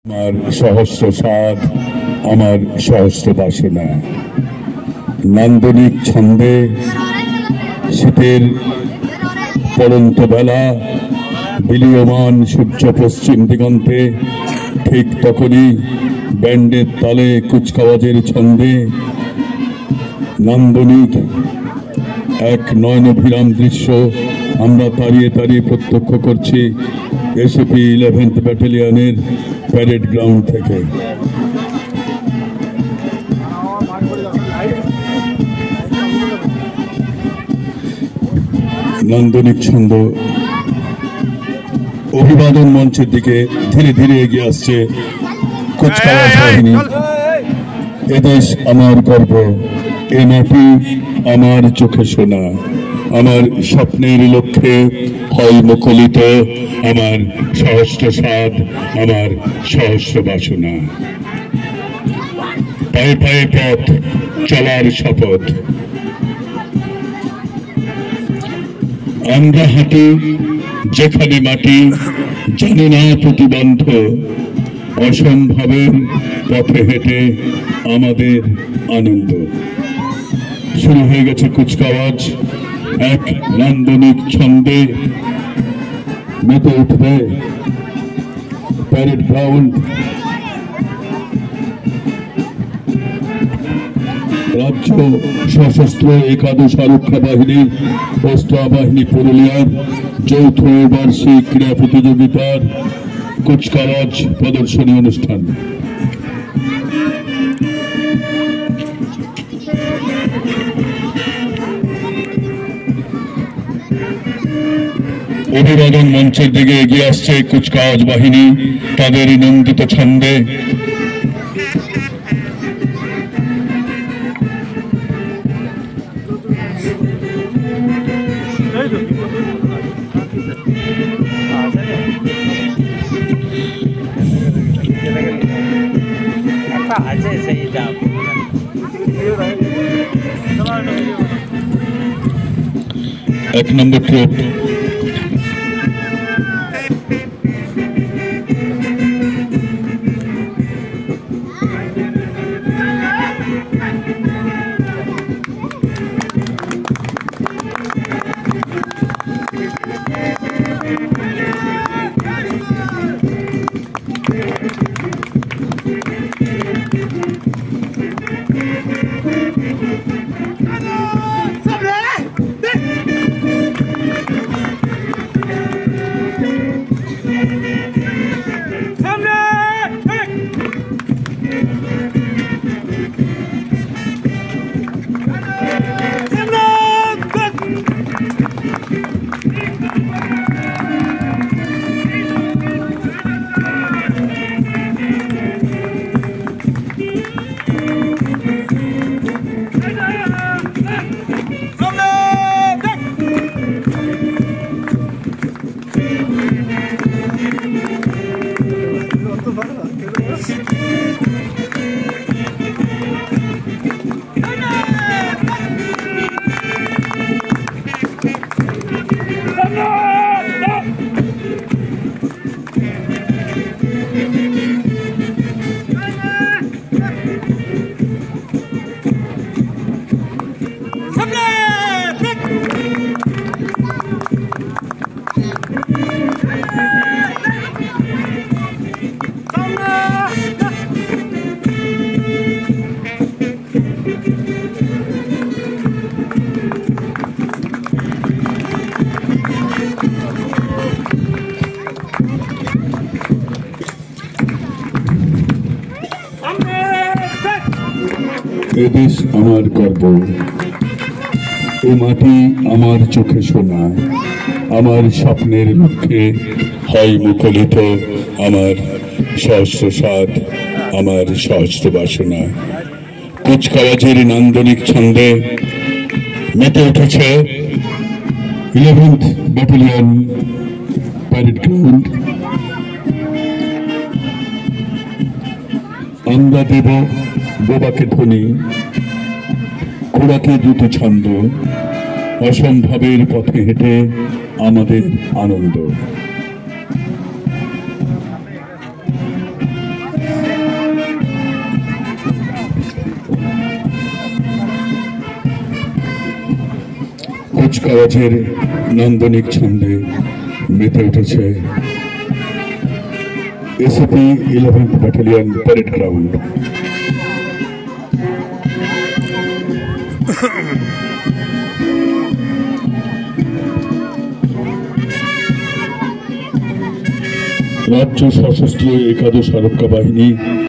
আমার সহস্র সাধ, আমার সহস্র বাসনা। নান্দনিক ছন্দে শীতের পড়ন্ত বেলা, বিলীয়মান সূর্য পশ্চিম দিগন্তে, ঠিক তখনই ব্যান্ডের তালে কুচকাওয়াজের ছন্দে নান্দনিক এক নয়নভিরাম দৃশ্য আমরা তাড়িয়ে তাড়িয়ে প্রত্যক্ষ করছি এসিপি 11th ব্যাটালিয়নের প্যারেড গ্রাউন্ড থেকে। নান্দনিক ছন্দ অভিবাদন মঞ্চের দিকে ধীরে ধীরে এগিয়ে আসছে কুচকাওয়াজ বাহিনী। এদেশ আমার গর্ব, এ মাটি আমার চোখে শোনা, আমার স্বপ্নের লক্ষ্যে হয় মুখলিত, আমার সহস্র সাধ, আমার সহস্র বাসনা। পায়ে পায়ে পথ চলার শপথ, আমরা হাঁটি যেখানে মাটি জানে না প্রতিবন্ধ, অসম্ভবের পথে হেঁটে আমাদের আনন্দ। শুরু হয়ে গেছে কুচকাওয়াজ, এক নান্দনিক ছন্দে মেতে উঠবে প্যারেড গ্রাউন্ড। রাজ্য সশস্ত্র একাদশ আরক্ষা বাহিনী ও স্টার বাহিনী পুরুলিয়ার যৌথ বার্ষিক ক্রীড়া প্রতিযোগিতার কুচকাওয়াজ প্রদর্শনী অনুষ্ঠান। অভিবাদন মঞ্চের দিকে এগিয়ে আসছে কুচকাওয়াজ বাহিনী তাদের নন্দিত ছন্দে। এক নম্বর ট্রুপ এদেশ আমার গর্ব, এ মাটি আমার চোখে শোনা, আমার স্বপ্নের লক্ষ্যে হয় মুখলিত, আমার সহস্র সাধ, আমার সহস্র বাসনা। কুচকাওয়াজের নান্দনিক ছন্দে মেতে উঠেছে 11th ব্যাটালিয়ন প্যারেড গ্রাউন্ড। আমরা দেব বোবাকে ধ্বনি, ঘোড়াকে দ্রুত ছন্দ, অসম্ভবের পথে হেঁটে আমাদের আনন্দ। কুচকাওয়াজের নান্দনিক ছন্দে মেতে উঠেছে ACP 11th battalion parade ground. রাজ্য সশস্ত্র একাদশ আরক্ষা বাহিনী